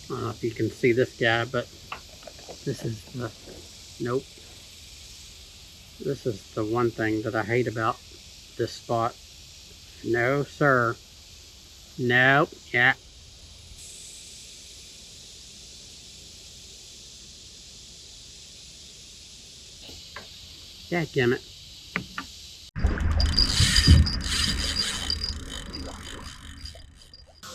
don't know if you can see this guy, but this is the, nope. This is the one thing that I hate about this spot. No, sir. Nope. Yeah. Dadgummit.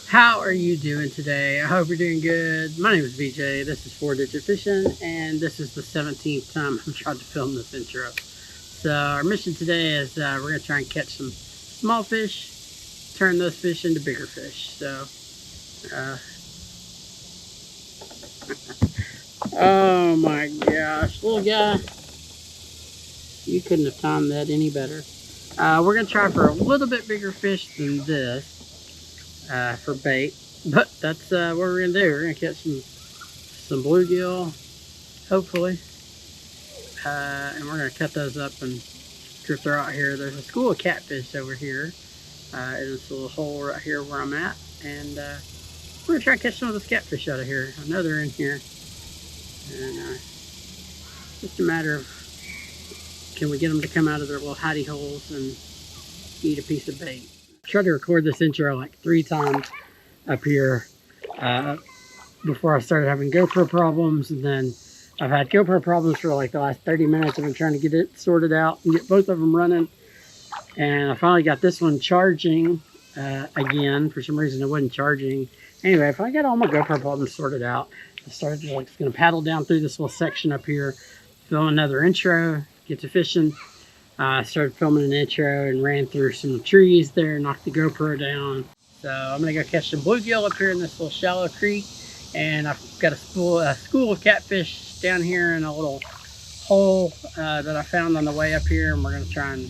How are you doing today? I hope you're doing good. My name is VJ. This is 4-Digit Fishing, and this is the 17th time I've tried to film this intro. So our mission today is we're going to try and catch some small fish, turn those fish into bigger fish. So, oh my gosh, little guy, you couldn't have timed that any better. We're going to try for a little bit bigger fish than this. For bait, but that's what we're gonna do. We're gonna catch some bluegill, hopefully, and we're gonna cut those up and drift her out here. There's a school of catfish over here in this little hole right here where I'm at, and we're gonna try and catch some of those catfish out of here. I know they're in here, and just a matter of can we get them to come out of their little hidey holes and eat a piece of bait. Tried to record this intro like 3 times up here before I started having GoPro problems, and then I've had GoPro problems for like the last 30 minutes. I've been trying to get it sorted out and get both of them running, and I finally got this one charging again. For some reason it wasn't charging. Anyway, if I got all my GoPro problems sorted out, I started like just gonna paddle down through this little section up here, film another intro, get to fishing. I started filming an intro and ran through some trees there, knocked the GoPro down. So I'm gonna go catch some bluegill up here in this little shallow creek, and I've got a school of catfish down here in a little hole that I found on the way up here, and we're gonna try and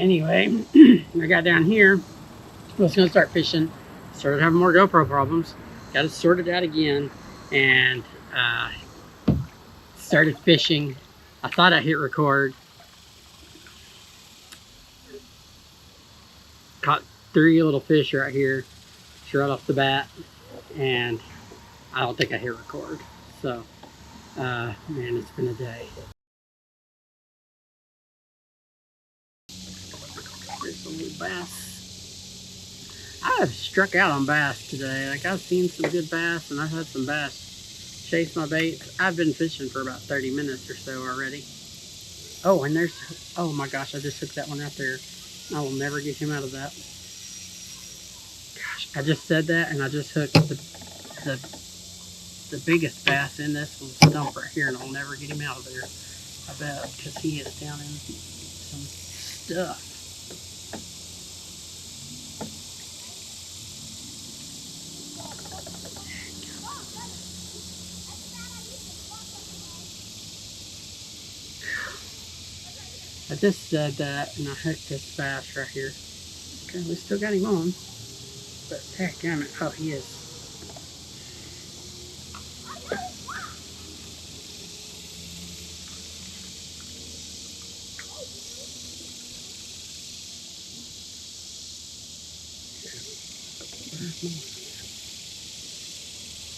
anyway, I got down here. I was going to start fishing, started having more GoPro problems, got it sorted out again, and started fishing. I thought I hit record, caught 3 little fish right here, right off the bat, and I don't think I hit record. So, man, it's been a day. There's a little bass. I have struck out on bass today. Like, I've seen some good bass, and I've had some bass chase my baits. I've been fishing for about 30 minutes or so already. Oh, and there's, oh my gosh, I just hooked that one out there. I will never get him out of that. Gosh, I just said that, and I just hooked the biggest bass in this little stump right here, and I'll never get him out of there. I bet, because he is down in some stuff. I just said that, and I hooked this bass right here. Okay, we still got him on, but dadgummit, oh, he is.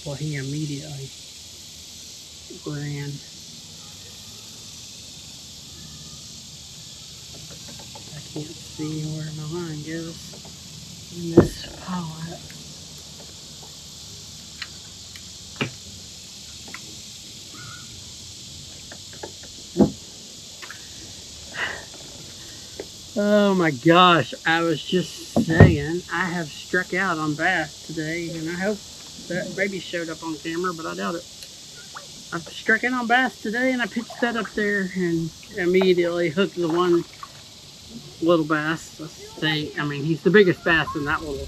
Well, he immediately ran. Can't see where my line goes in this pilot. Oh my gosh, I was just saying I have struck out on bass today, and I hope that maybe showed up on camera, but I doubt it. I've struck out on bass today, and I pitched that up there and immediately hooked the one little bass. Let's say, I mean, he's the biggest bass in that little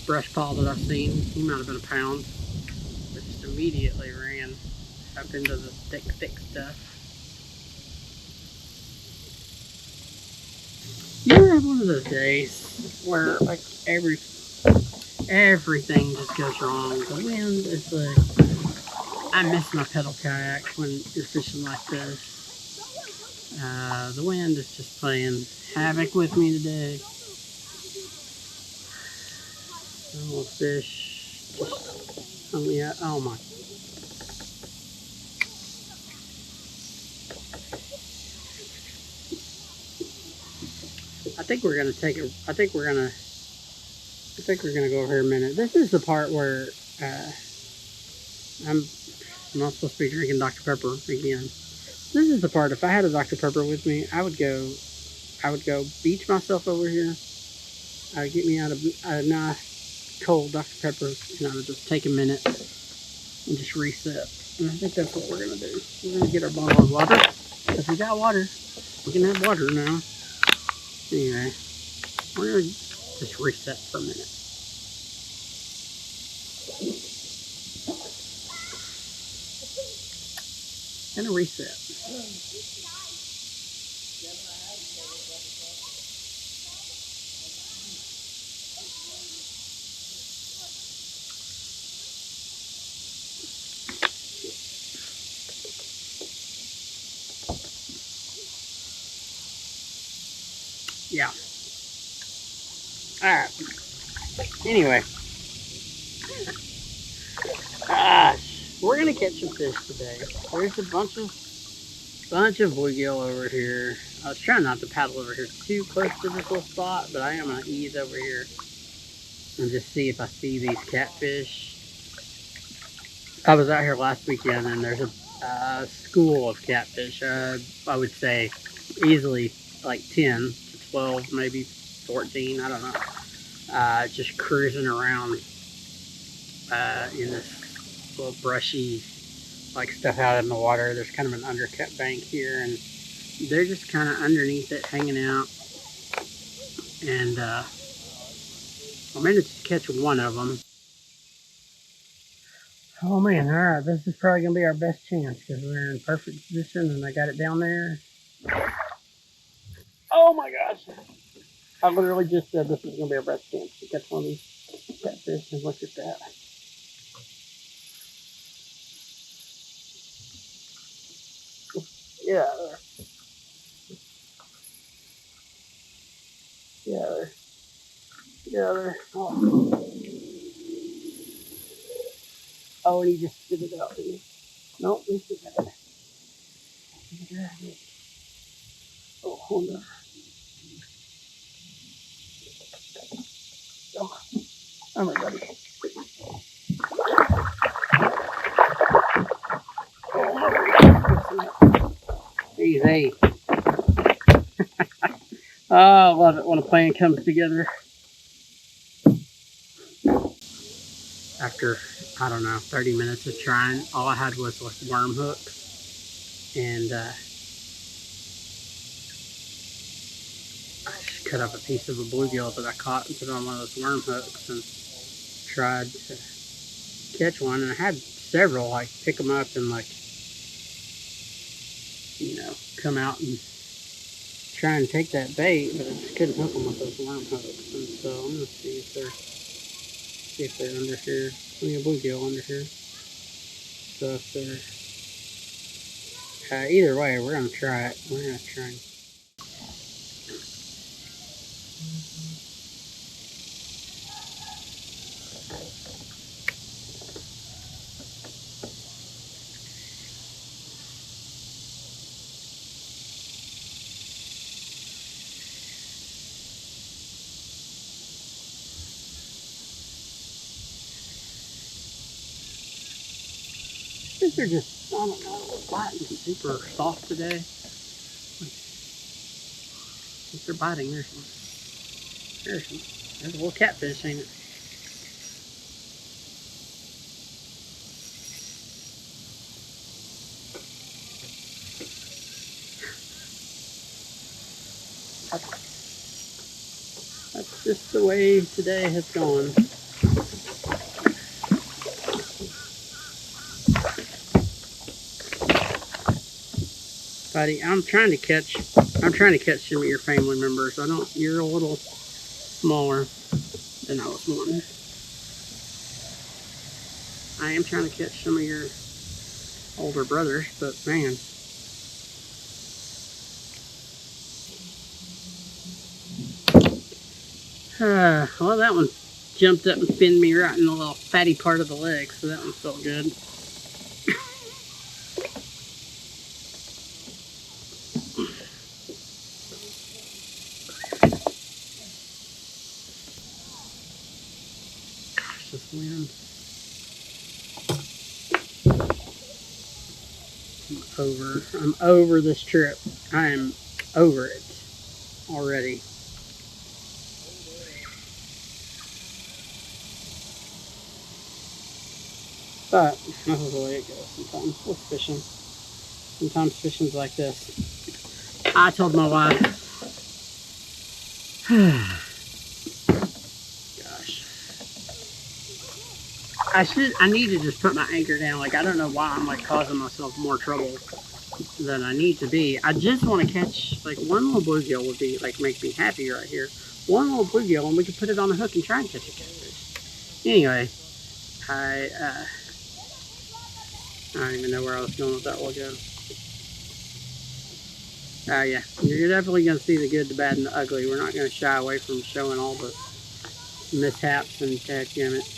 brush pile that I've seen. He might have been a pound, but just immediately ran up into the thick stuff. You ever have one of those days where like everything just goes wrong? The wind is like, I miss my pedal kayak when you're fishing like this. The wind is just playing havoc with me today. A little fish just hung me out. Oh my. I think we're gonna take it. I think we're gonna go over here a minute. This is the part where I'm not supposed to be drinking Dr. Pepper again. This is the part. If I had a Dr. Pepper with me, I would go beach myself over here. I would get me out of a nice cold Dr. Pepper, and I would just take a minute and just reset. And I think that's what we're gonna do. We're gonna get our bottle of water because we got water. We can have water now. Anyway, we're gonna just reset for a minute. Gonna reset. Yeah. Alright. Anyway. Gosh. We're gonna catch some fish today. There's a bunch of bluegill over here. I was trying not to paddle over here too close to this little spot, but I am gonna ease over here and just see if I see these catfish. I was out here last weekend and there's a school of catfish. I would say easily like 10 to 12, maybe 14, I don't know. Just cruising around in this little brushy like stuff out in the water. There's kind of an undercut bank here and they're just kind of underneath it hanging out. And I managed to catch one of them. Oh man, alright, this is probably going to be our best chance because we're in perfect position and I got it down there. Oh my gosh! I literally just said this is going to be our best chance to catch one of these catfish, and look at that. Yeah, there. Yeah, there. Yeah, there. Oh, and he just spit it out, didn't he? Nope, he spit it out. Oh, hold on. Oh, I'm ready. Easy. Oh, I love it when a plan comes together. After, I don't know, 30 minutes of trying, all I had was like worm hooks. And I just cut up a piece of a bluegill that I caught and put on one of those worm hooks and tried to catch one. And I had several, like, pick them up and, like, you know, come out and try and take that bait, but I just couldn't hook them with those worm hooks. And so I'm going to see if they're under here. Plenty of bluegill under here. So if they're, either way, we're going to try it. We're going to try and I think they're just, I don't know, biting super soft today. If they're biting, there's a little catfish, ain't it? That's just the way today has gone. Buddy, I'm trying to catch some of your family members. You're a little smaller than I was wanting. I am trying to catch some of your older brothers, but man. Well, that one jumped up and pinned me right in the little fatty part of the leg, so that one felt good. Gosh, this wind. I'm over this trip. I am over it already. But this is the way it goes sometimes with fishing. Sometimes fishing's like this. I told my wife, gosh, I need to just put my anchor down. Like, I don't know why I'm like causing myself more trouble than I need to be. I just want to catch like one little bluegill would be like make me happy right here. One little bluegill, and we could put it on a hook and try and catch a catfish. Anyway, I don't even know where I was going with that while ago. Yeah, you're definitely going to see the good, the bad, and the ugly. We're not going to shy away from showing all the mishaps and dadgummit.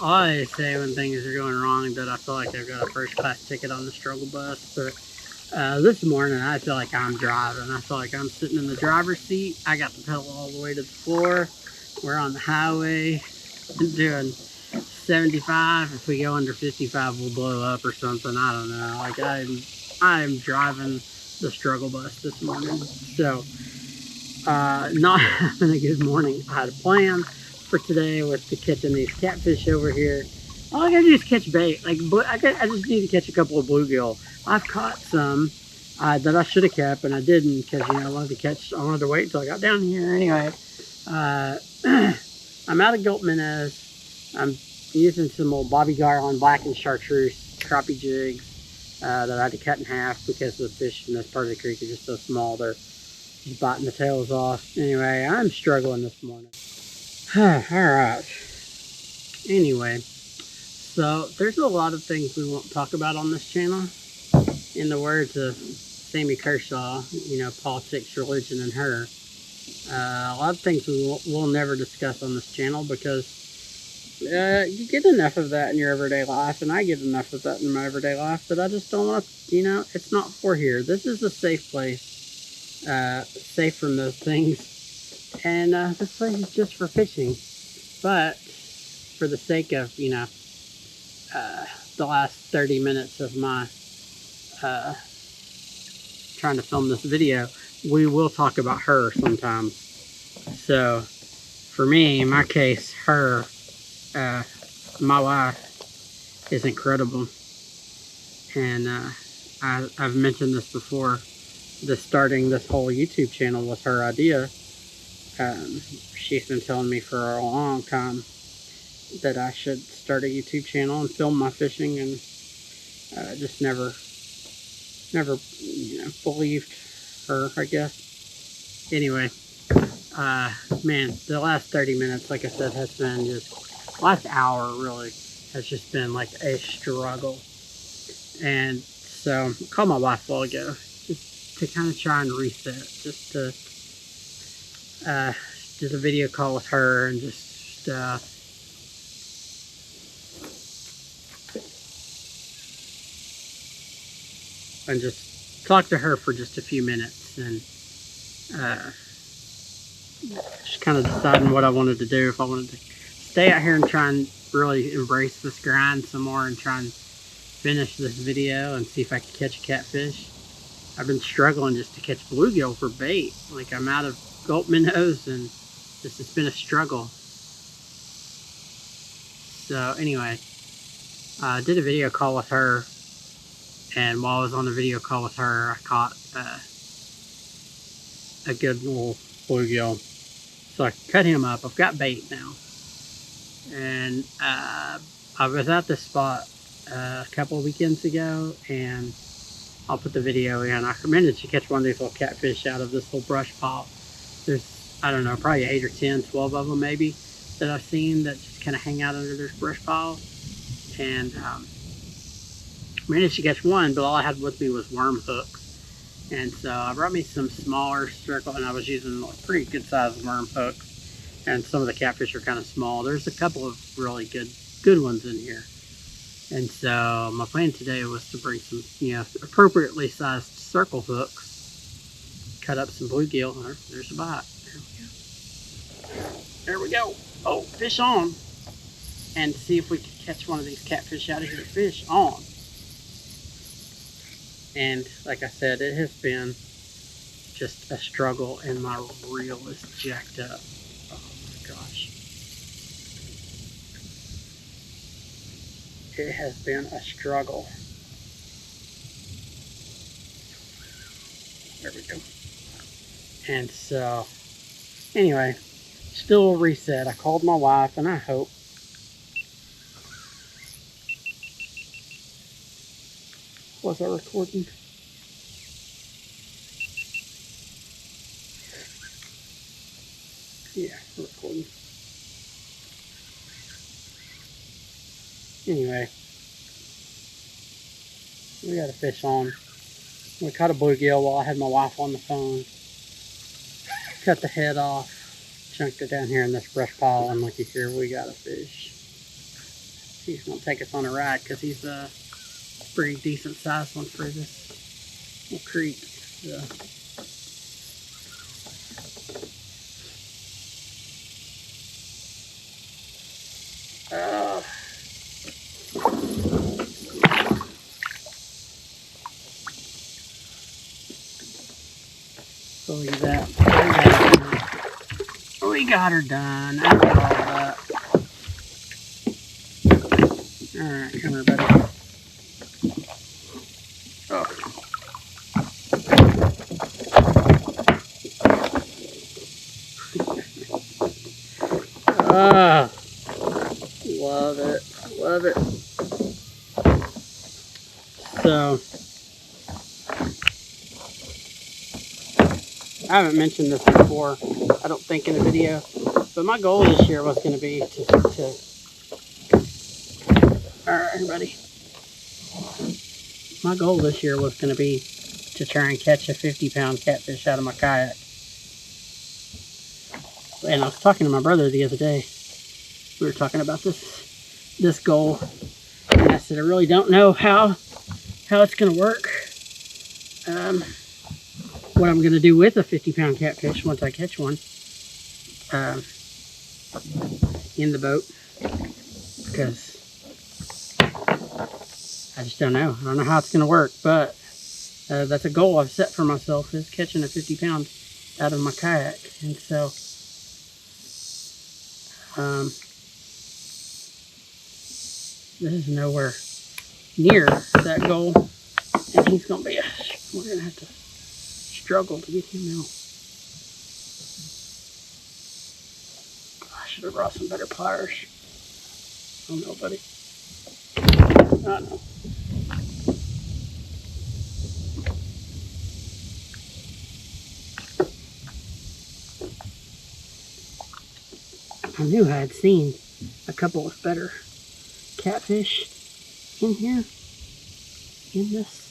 I always say when things are going wrong that I feel like I've got a first-class ticket on the struggle bus, but this morning I feel like I'm driving. I feel like I'm sitting in the driver's seat. I got the pedal all the way to the floor. We're on the highway doing 75. If we go under 55, we'll blow up or something. I don't know. Like I am driving the struggle bus this morning. So not having a good morning. I had a plan for today with the catching these catfish over here. All I gotta do is catch bait. Like, I just need to catch a couple of bluegill. I've caught some that I should have kept, and I didn't because, you know, I wanted to wait until I got down here. Anyway, I'm out of gulp minnows. I'm using some old bobby garland black and chartreuse crappie jigs that I had to cut in half because the fish in this part of the creek are just so small. They're just biting the tails off. Anyway, I'm struggling this morning. Alright. Anyway, so there's a lot of things we won't talk about on this channel. In the words of Sammy Kershaw, you know, politics, religion, and her. A lot of things we'll never discuss on this channel because you get enough of that in your everyday life, and I get enough of that in my everyday life that I just don't want to, you know, it's not for here. This is a safe place, safe from those things, and this place is just for fishing. But for the sake of, you know, the last 30 minutes of my trying to film this video, we will talk about her sometimes. So for me, in my case, her, my wife is incredible. And I've mentioned this before, starting this whole YouTube channel was her idea. She's been telling me for a long time that I should start a YouTube channel and film my fishing, and just never, you know, believed her, I guess. Anyway, man, the last 30 minutes, like I said, has been just, last hour really has just been like a struggle. And so I called my wife a while ago just to kind of try and reset, just to did a video call with her and just talk to her for just a few minutes, and just kind of deciding what I wanted to do, if I wanted to stay out here and try and really embrace this grind some more and try and finish this video and see if I could catch a catfish. I've been struggling just to catch bluegill for bait. Like, I'm out of gulp minnows and this has been a struggle. So anyway, I did a video call with her, and while I was on the video call with her, I caught a good little bluegill. So I cut him up. I've got bait now. And I was at this spot a couple of weekends ago, and I'll put the video in. I managed to catch one of these little catfish out of this little brush pile. There's, I don't know, probably 8 or 10, 12 of them maybe that I've seen that just kind of hang out under this brush pile. And managed to catch one, but all I had with me was worm hooks. And so I brought me some smaller circle, and I was using pretty good sized worm hooks. And some of the catfish are kind of small. There's a couple of really good ones in here. And so my plan today was to bring some, appropriately sized circle hooks, cut up some bluegill. There's a bite. There we go. Oh, fish on. And see if we can catch one of these catfish out of here. Fish on. And like I said, it has been just a struggle, and my reel is jacked up. Oh my gosh. It has been a struggle. There we go. And so, anyway, still a reset. I called my wife, and I hope was I recording? Yeah, we're recording. Anyway, we got a fish on. We caught a bluegill while I had my wife on the phone. Cut the head off, chunked it down here in this brush pile, and looky here, we got a fish. He's gonna take us on a ride because he's a pretty decent sized one for this little creek. So. So look at that. We got her done. After all that. Alright, come here, buddy. Oh. Ah, love it. Love it. So, I haven't mentioned this before, I don't think, in a video, but my goal this year was going to be to alright, everybody. My goal this year was going to be to try and catch a 50-pound catfish out of my kayak. And I was talking to my brother the other day. We were talking about this goal, and I said I really don't know how it's going to work. What I'm going to do with a 50-pound catfish once I catch one in the boat, because I just don't know. I don't know how it's going to work, but that's a goal I've set for myself, is catching a 50-pound out of my kayak. And so this is nowhere near that goal, and he's going to be we're going to have to struggle to get him out. I should have brought some better pliers. Oh no, buddy. I know. I knew I had seen a couple of better catfish in here, in this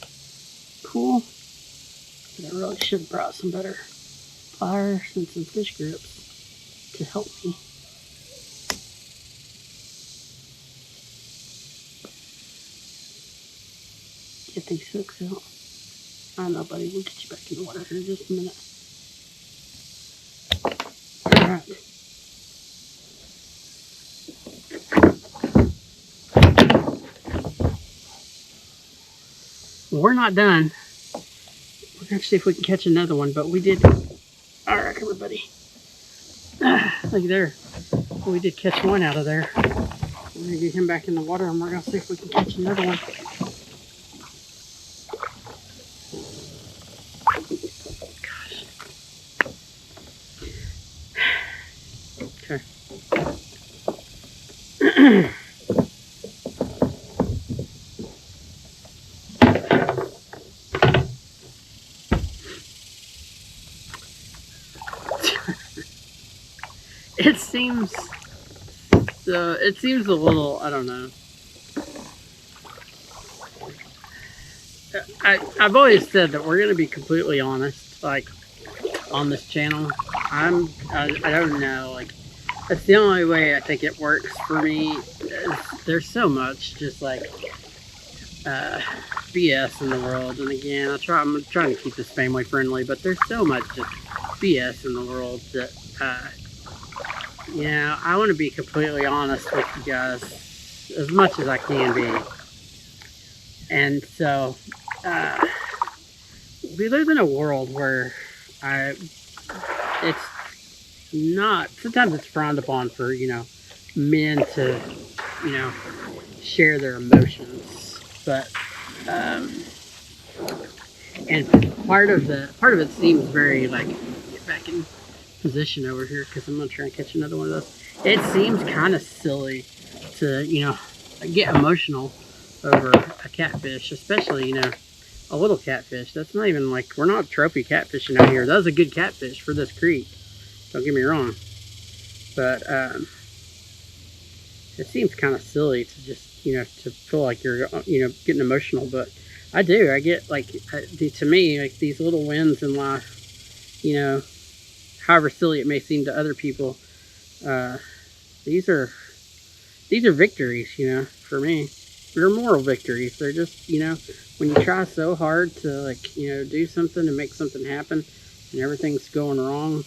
pool. But I really should have brought some better pliers and some fish grips to help me. Get these hooks out. I know, buddy. We'll get you back in the water here in just a minute. Alright. Well, we're not done. We're going to see if we can catch another one, but we did. Alright, everybody. Look there. We did catch one out of there. We're going to get him back in the water, and we're going to see if we can catch another one. Gosh. Okay. it seems a little, I don't know. I've always said that we're going to be completely honest, like, on this channel. I don't know, like, that's the only way I think it works for me. There's so much just like BS in the world, and again, I'm trying to keep this family friendly, but there's so much just BS in the world that I want to be completely honest with you guys as much as I can be. And so we live in a world where it's not, sometimes it's frowned upon for, men to, share their emotions. But, and part of it seems very, like, get back in position over here, because I'm going to try and catch another one of those. It seems kind of silly to, get emotional over a catfish, especially, a little catfish. That's not even like, we're not trophy catfishing out here. That was a good catfish for this creek. Don't get me wrong. But it seems kind of silly to just, to feel like you're, getting emotional. But I do. I get, like, to me, like, these little wins in life, however silly it may seem to other people, these are victories, for me. They're moral victories. They're just, when you try so hard to, like, do something and make something happen, and everything's going wrong,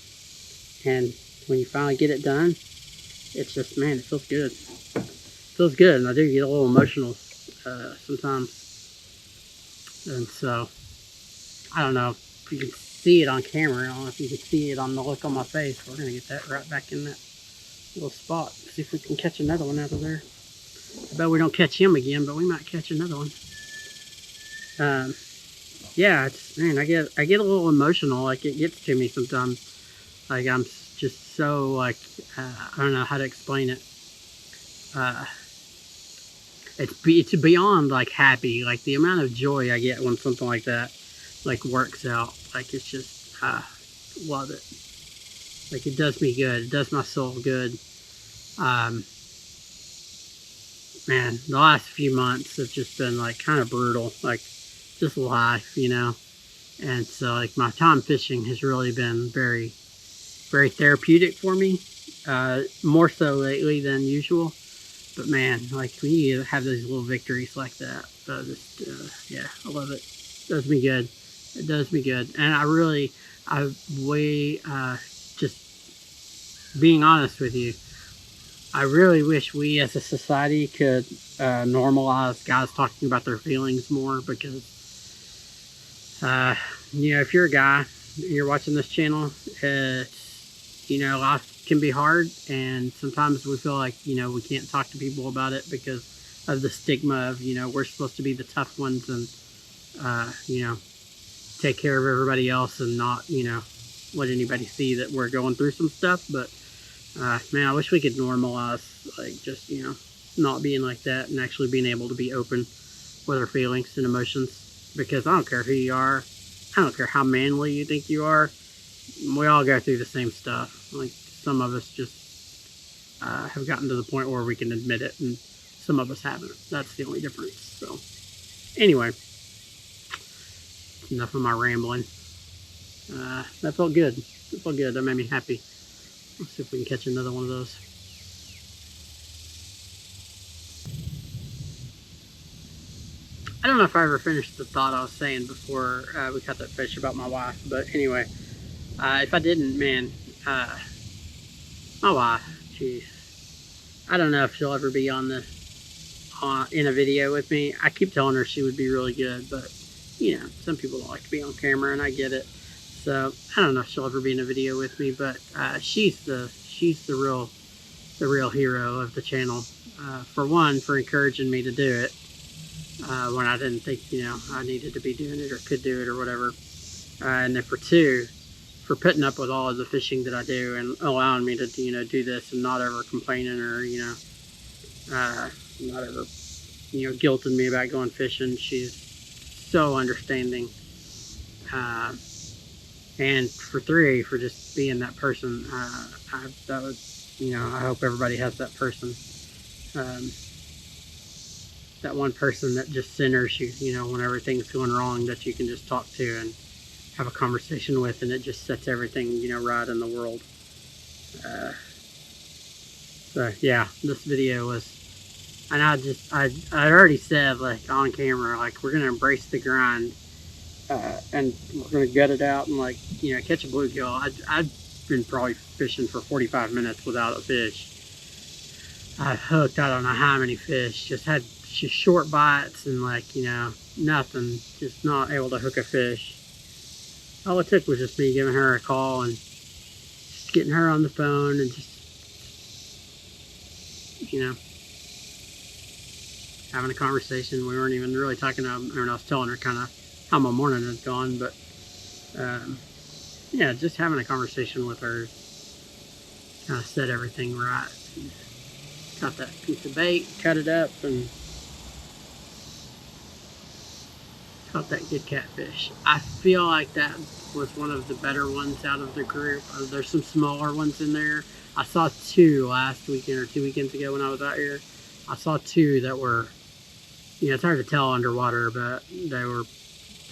and when you finally get it done, it's just, man, it feels good. It feels good, and I do get a little emotional sometimes. And so, I don't know if you can see it on camera. I don't know if you can see it on the look on my face. We're going to get that right back in that little spot. See if we can catch another one out of there. I bet we don't catch him again, but we might catch another one. Yeah, it's, man, I get a little emotional. Like, it gets to me sometimes. Like, I'm just so, like, I don't know how to explain it. It's beyond, like, happy. Like, the amount of joy I get when something like that, like, works out. Like, it's just, love it. Like, it does me good. It does my soul good. Man, the last few months have just been, like, kind of brutal. Like, just life, And so, like, my time fishing has really been very, very therapeutic for me. More so lately than usual. But, man, like, when you have those little victories like that, yeah, I love it. It does me good. It does me good. And just being honest with you, I really wish we as a society could normalize guys talking about their feelings more, because, if you're a guy, you're watching this channel, life can be hard, and sometimes we feel like, we can't talk to people about it because of the stigma of, we're supposed to be the tough ones and, take care of everybody else and not, let anybody see that we're going through some stuff. But man, I wish we could normalize, like, just, not being like that and actually being able to be open with our feelings and emotions. Because I don't care who you are. I don't care how manly you think you are. We all go through the same stuff. Like, some of us just have gotten to the point where we can admit it, and some of us haven't. That's the only difference. So, anyway, enough of my rambling. That felt good. It felt good. That made me happy. Let's see if we can catch another one of those. I don't know if I ever finished the thought I was saying before we caught that fish about my wife, but anyway, if I didn't, man, my wife, geez, I don't know if she'll ever be in a video with me. I keep telling her she would be really good, but some people don't like to be on camera, and I get it. So I don't know if she'll ever be in a video with me, but she's the real hero of the channel. For one, for encouraging me to do it when I didn't think I needed to be doing it or could do it or whatever. And then for two, for putting up with all of the fishing that I do and allowing me to do this and not ever complaining or not ever guilting me about going fishing. She's so understanding. And for three, for just being that person, that was you know, I hope everybody has that person. That one person that just centers you, you know, when everything's going wrong, that you can just talk to and have a conversation with, and it just sets everything, you know, right in the world. So yeah, this video was, and I already said, like, on camera, like, we're gonna embrace the grind, and we're gonna gut it out and, like, you know, catch a bluegill. I've been probably fishing for 45 minutes without a fish. I've hooked, I don't know how many fish, just had just short bites and, like, you know, nothing, just not able to hook a fish. All it took was just me giving her a call and just getting her on the phone and just, you know, having a conversation. We weren't even really talking about, I was telling her kind of how my morning had gone, but yeah, just having a conversation with her kind of set everything right. Got that piece of bait, cut it up, and caught that good catfish. I feel like that was one of the better ones out of the group. There's some smaller ones in there. I saw two last weekend or 2 weekends ago when I was out here. I saw two that were, you know, it's hard to tell underwater, but they were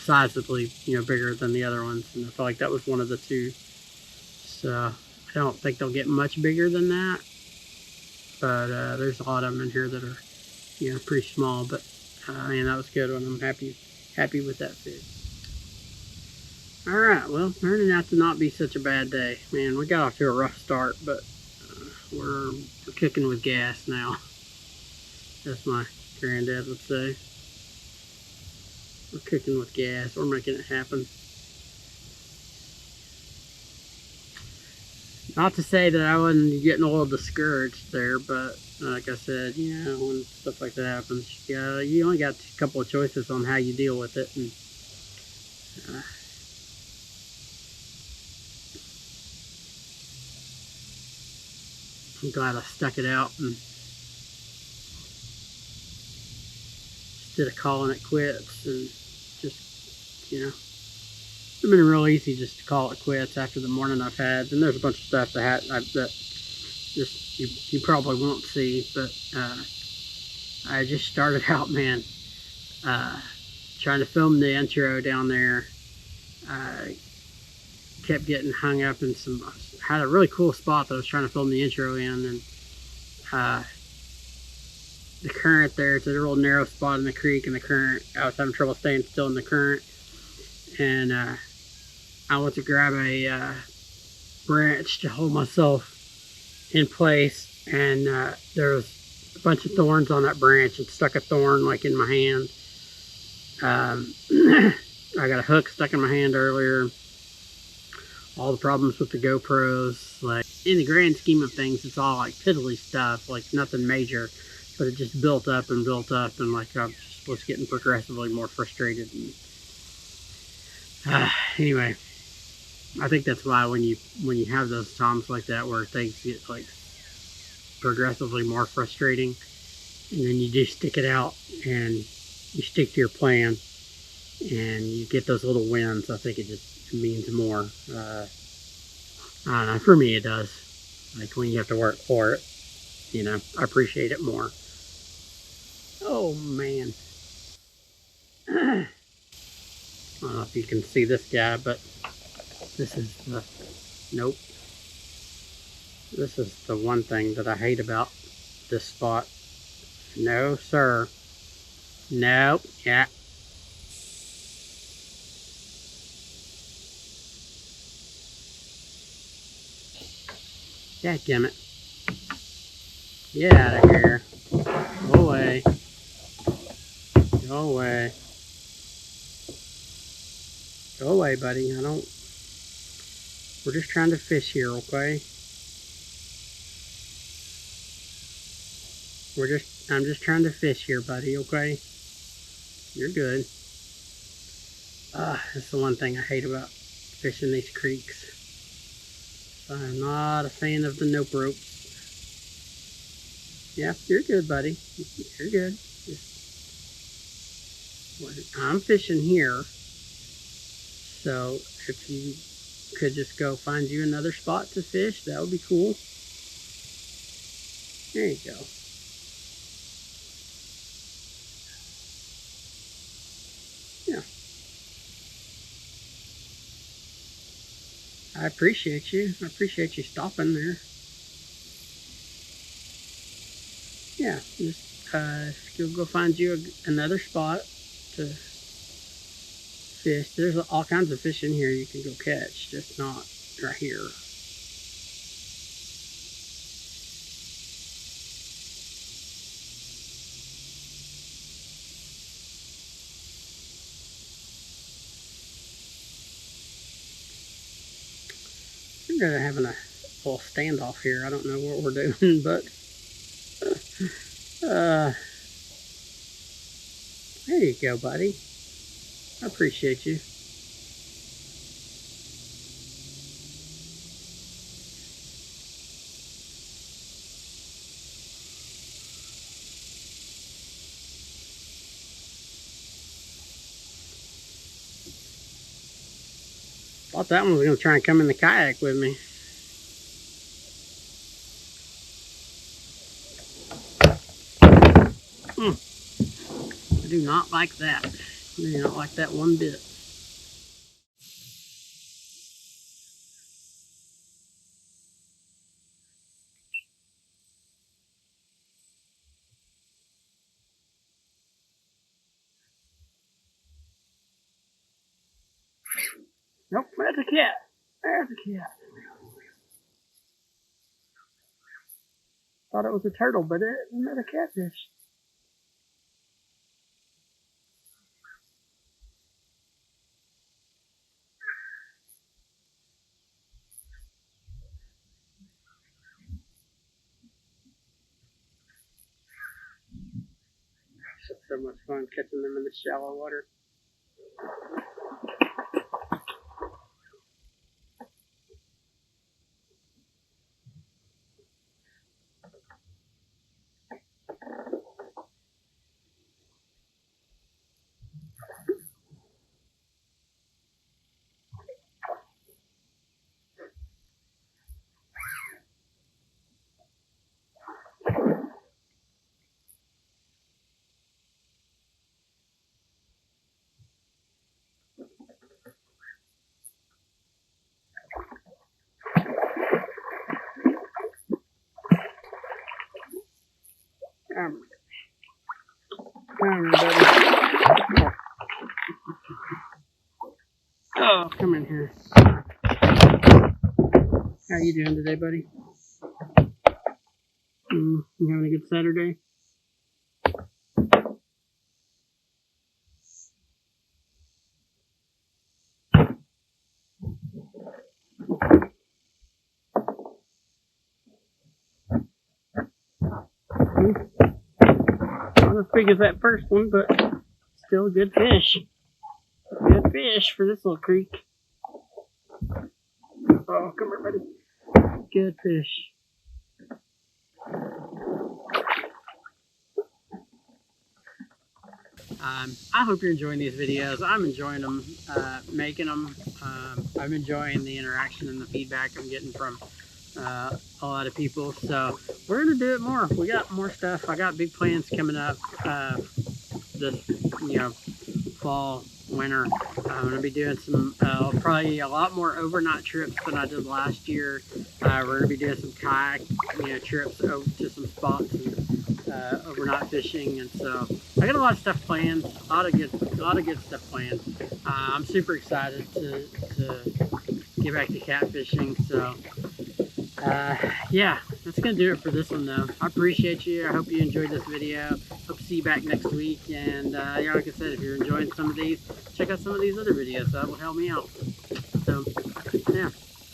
sizably, you know, bigger than the other ones, and I feel like that was one of the two. So I don't think they'll get much bigger than that, but there's a lot of them in here that are, you know, pretty small. But man, that was a good one. I'm happy with that fish. All right, well, turning out to not be such a bad day. Man, we got off to a rough start, but we're cooking with gas now. That's my granddad would say. We're cooking with gas. We're making it happen. Not to say that I wasn't getting a little discouraged there, but like I said, you know, when stuff like that happens, you only got a couple of choices on how you deal with it. And I'm glad I stuck it out, and instead of calling it quits and just, you know, it's been real easy just to call it quits after the morning I've had. And there's a bunch of stuff that just you probably won't see, but I just started out, man, trying to film the intro down there. Kept getting hung up in had a really cool spot that I was trying to film the intro in, and the current there, it's a real narrow spot in the creek, and the current, I was having trouble staying still in the current, and I went to grab a branch to hold myself in place, and there was a bunch of thorns on that branch. It stuck a thorn like in my hand. I got a hook stuck in my hand earlier. All the problems with the GoPros, like, in the grand scheme of things, it's all like piddly stuff, like nothing major, but it just built up, and like I was getting progressively more frustrated. And anyway, I think that's why when you have those times like that where things get like progressively more frustrating, and then you just stick it out and you stick to your plan and you get those little wins, I think it just means more. I don't know, for me it does. Like when you have to work for it, you know, I appreciate it more. Oh man. I don't know if you can see this guy, but this is the, nope. This is the one thing that I hate about this spot. No, sir. Nope. Yeah. Dadgummit. Get out of here. Go away. Go away. Go away, buddy. We're just trying to fish here, okay? I'm just trying to fish here, buddy, okay? You're good. That's the one thing I hate about fishing these creeks. I'm not a fan of the nope ropes. Yeah, you're good, buddy. You're good. I'm fishing here, so if you could just go find you another spot to fish, that would be cool. There you go. Yeah. I appreciate you. I appreciate you stopping there. Yeah, just go find you another spot to fish. There's all kinds of fish in here you can go catch, just not right here. We're having a little standoff here. I don't know what we're doing, but there you go, buddy. I appreciate you. Thought that one was going to try and come in the kayak with me. I do not like that. I do not like that one bit. Nope, there's a cat. There's a cat. Thought it was a turtle, but it's another catfish. It's so much fun catching them in the shallow water. Come on, buddy. Oh, come in here. How you doing today, buddy? You having a good Saturday? Not as big as that first one, but still a good fish. Good fish for this little creek. Oh, come here, buddy. Good fish. I hope you're enjoying these videos. I'm enjoying them, making them. I'm enjoying the interaction and the feedback I'm getting from a lot of people. So we're gonna do it more. We got more stuff. I got big plans coming up this, fall, winter. I'm gonna be doing some probably a lot more overnight trips than I did last year. We're gonna be doing some kayak, trips over to some spots and overnight fishing, and so I got a lot of stuff planned. A lot of good stuff planned. I'm super excited to get back to catfishing. So yeah, that's gonna do it for this one though. I appreciate you. I hope you enjoyed this video. Hope to see you back next week. And yeah, like I said, if you're enjoying some of these, check out some of these other videos. That will help me out. So yeah.